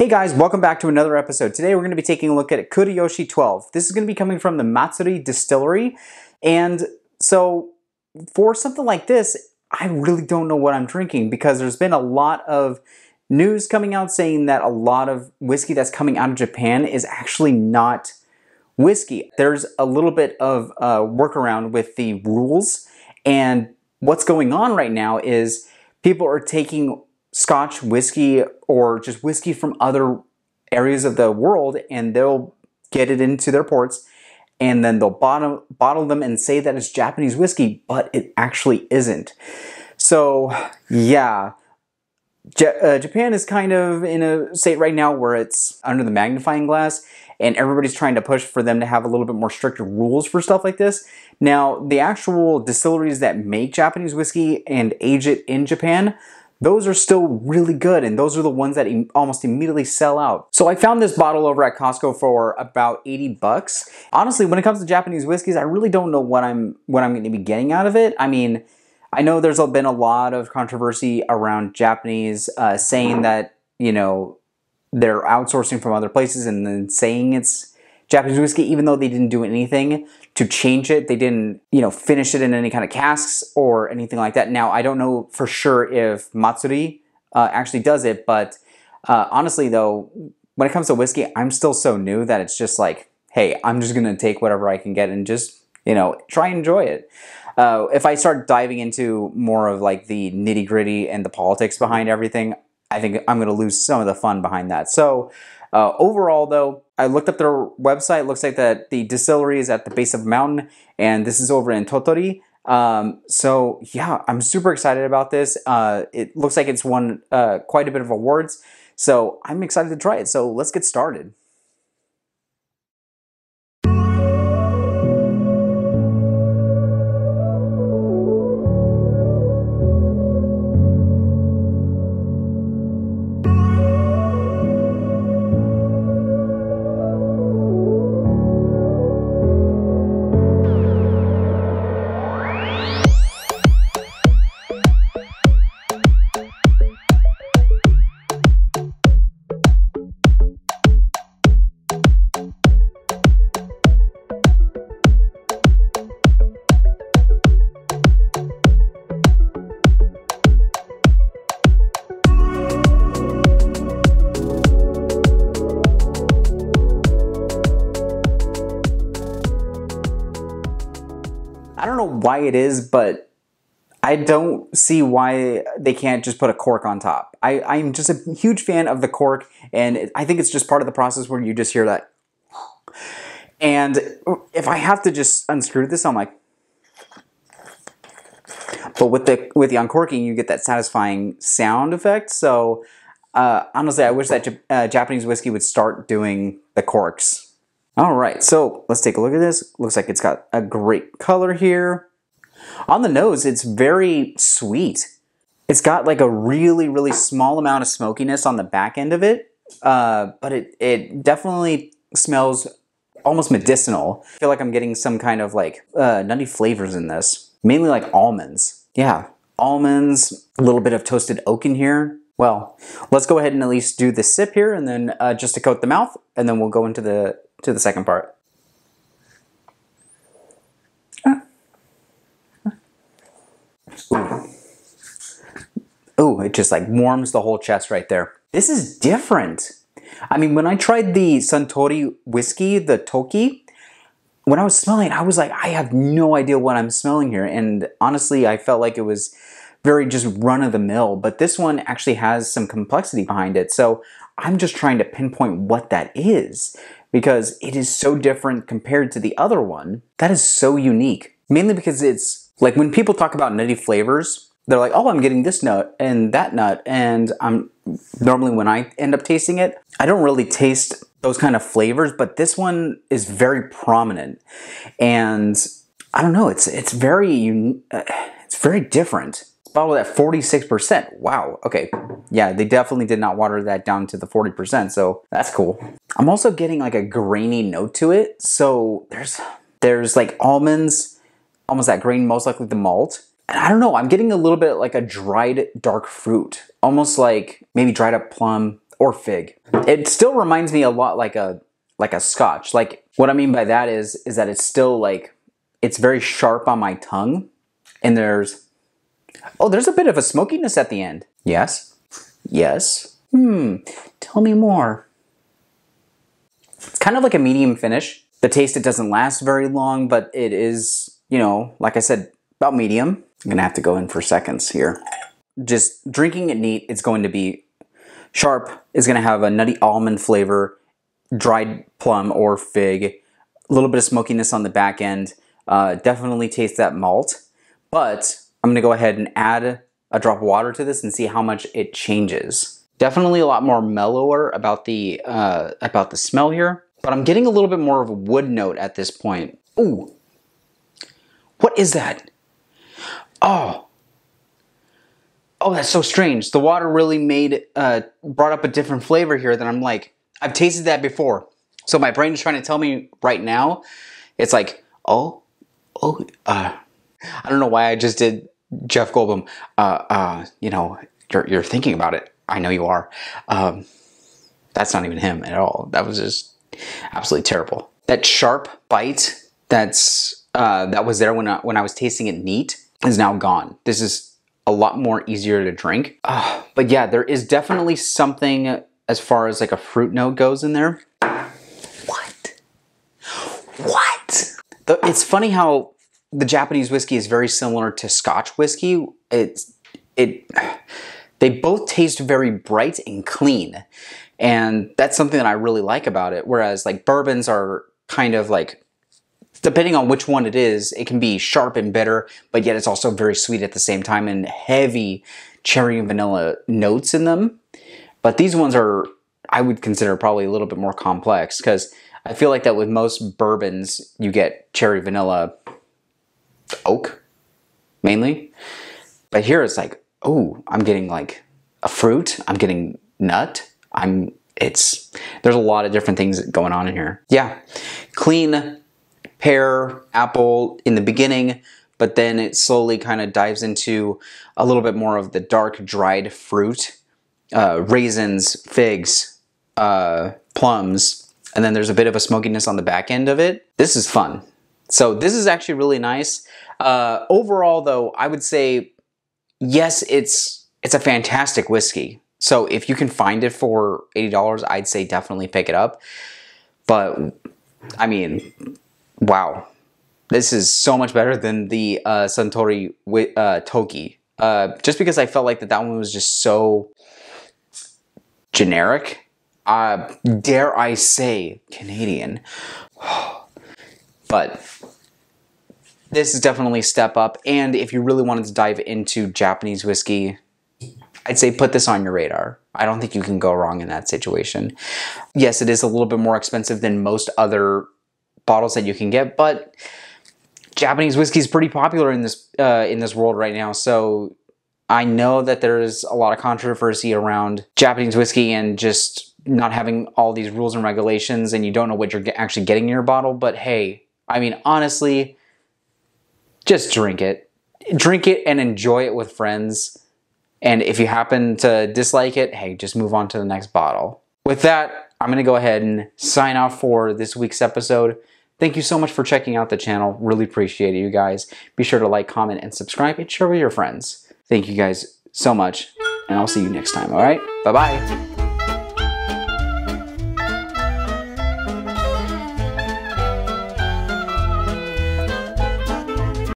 Hey guys, welcome back to another episode. Today we're going to be taking a look at Kurayoshi 12. This is going to be coming from the Matsui distillery. And so for something like this, I really don't know what I'm drinking because there's been a lot of news coming out saying that a lot of whiskey that's coming out of Japan is actually not whiskey. There's a little bit of workaround with the rules, and what's going on right now is people are taking Scotch whiskey or just whiskey from other areas of the world, and they'll get it into their ports, and then they'll bottle them and say that it's Japanese whiskey, but it actually isn't. So yeah, Japan is kind of in a state right now where it's under the magnifying glass, and everybody's trying to push for them to have a little bit more stricter rules for stuff like this. Now, the actual distilleries that make Japanese whiskey and age it in Japan, those are still really good, and those are the ones that almost immediately sell out. So I found this bottle over at Costco for about 80 bucks. Honestly, when it comes to Japanese whiskeys, I really don't know what I'm going to be getting out of it. I mean, I know there's been a lot of controversy around Japanese saying that, you know, they're outsourcing from other places and then saying it's Japanese whiskey, even though they didn't do anything to change it. They didn't, you know, finish it in any kind of casks or anything like that. Now, I don't know for sure if Matsui actually does it, but honestly, though, when it comes to whiskey, I'm still so new that it's just like, hey, I'm just going to take whatever I can get and just, you know, try and enjoy it. If I start diving into more of like the nitty gritty and the politics behind everything, I think I'm going to lose some of the fun behind that. So overall, though, I looked up their website. It looks like that the distillery is at the base of a mountain, and this is over in Tottori. So yeah, I'm super excited about this. It looks like it's won quite a bit of awards, so I'm excited to try it. So let's get started. I don't know why it is, but I don't see why they can't just put a cork on top. I'm just a huge fan of the cork, and I think it's just part of the process where you just hear that. And if I have to just unscrew this, I'm like, but with the uncorking, you get that satisfying sound effect. So honestly, I wish that Japanese whiskey would start doing the corks. All right, so let's take a look at this. Looks like it's got a great color here. On the nose, it's very sweet. It's got like a really, really small amount of smokiness on the back end of it, but it definitely smells almost medicinal. I feel like I'm getting some kind of like nutty flavors in this, mainly like almonds. Yeah, almonds, a little bit of toasted oak in here. Well, let's go ahead and at least do the sip here, and then just to coat the mouth, and then we'll go into the second part. Ooh. Ooh, it just like warms the whole chest right there. This is different. I mean, when I tried the Suntory whiskey, the Toki, when I was smelling it, I was like, I have no idea what I'm smelling here. And honestly, I felt like it was very just run-of-the-mill, but this one actually has some complexity behind it. So I'm just trying to pinpoint what that is, because it is so different compared to the other one. That is so unique. Mainly because it's like when people talk about nutty flavors, they're like, oh, I'm getting this nut and that nut. And normally when I end up tasting it, I don't really taste those kind of flavors, but this one is very prominent. And I don't know, it's very different. Bottled at 46%. Wow. Okay. Yeah, they definitely did not water that down to the 40%, so that's cool. I'm also getting like a grainy note to it. So there's like almonds, almost that grain, most likely the malt. And I don't know, I'm getting a little bit like a dried dark fruit, almost like maybe dried up plum or fig. It still reminds me a lot like a Scotch. Like what I mean by that is that it's still like, it's very sharp on my tongue, and there's a bit of a smokiness at the end. Yes? Yes? Tell me more. It's kind of like a medium finish. The taste, it doesn't last very long, but it is, you know, like I said, about medium. I'm gonna have to go in for seconds here. Just drinking it neat, it's going to be sharp. It's gonna have a nutty almond flavor, dried plum or fig, a little bit of smokiness on the back end. Definitely taste that malt, but I'm gonna go ahead and add a drop of water to this and see how much it changes. Definitely a lot more mellower about the smell here, but I'm getting a little bit more of a wood note at this point. Ooh, what is that? Oh, that's so strange. The water really brought up a different flavor here that I'm like, I've tasted that before. So my brain is trying to tell me right now, it's like, I don't know why I just did Jeff Goldblum. You know, you're thinking about it. I know you are. That's not even him at all. That was just absolutely terrible. That sharp bite that was there when I was tasting it neat is now gone. This is a lot more easier to drink. But yeah, there is definitely something as far as like a fruit note goes in there. What? It's funny how the Japanese whiskey is very similar to Scotch whiskey. They both taste very bright and clean. And that's something that I really like about it. Whereas like bourbons are kind of like, depending on which one it is, it can be sharp and bitter, but yet it's also very sweet at the same time and heavy cherry and vanilla notes in them. But these ones are, I would consider probably a little bit more complex, because I feel like that with most bourbons, you get cherry, vanilla, oak, mainly. But here it's like, oh, I'm getting like a fruit, I'm getting nut, there's a lot of different things going on in here. Yeah, clean pear, apple in the beginning, but then it slowly kind of dives into a little bit more of the dark, dried fruit, raisins, figs, plums, and then there's a bit of a smokiness on the back end of it. This is fun. So this is actually really nice. Overall though, I would say, yes, it's a fantastic whiskey. So if you can find it for $80, I'd say definitely pick it up. But I mean, wow. This is so much better than the Suntory Toki. Just because I felt like that one was just so generic. Dare I say Canadian. But this is definitely a step up. And if you really wanted to dive into Japanese whiskey, I'd say put this on your radar. I don't think you can go wrong in that situation. Yes, it is a little bit more expensive than most other bottles that you can get, but Japanese whiskey is pretty popular in this world right now. So I know that there's a lot of controversy around Japanese whiskey and just not having all these rules and regulations, and you don't know what you're actually getting in your bottle. But hey, I mean, honestly, just drink it. Drink it and enjoy it with friends. And if you happen to dislike it, hey, just move on to the next bottle. With that, I'm going to go ahead and sign off for this week's episode. Thank you so much for checking out the channel. Really appreciate it, you guys. Be sure to like, comment, and subscribe, and share with your friends. Thank you guys so much, and I'll see you next time, all right? Bye-bye.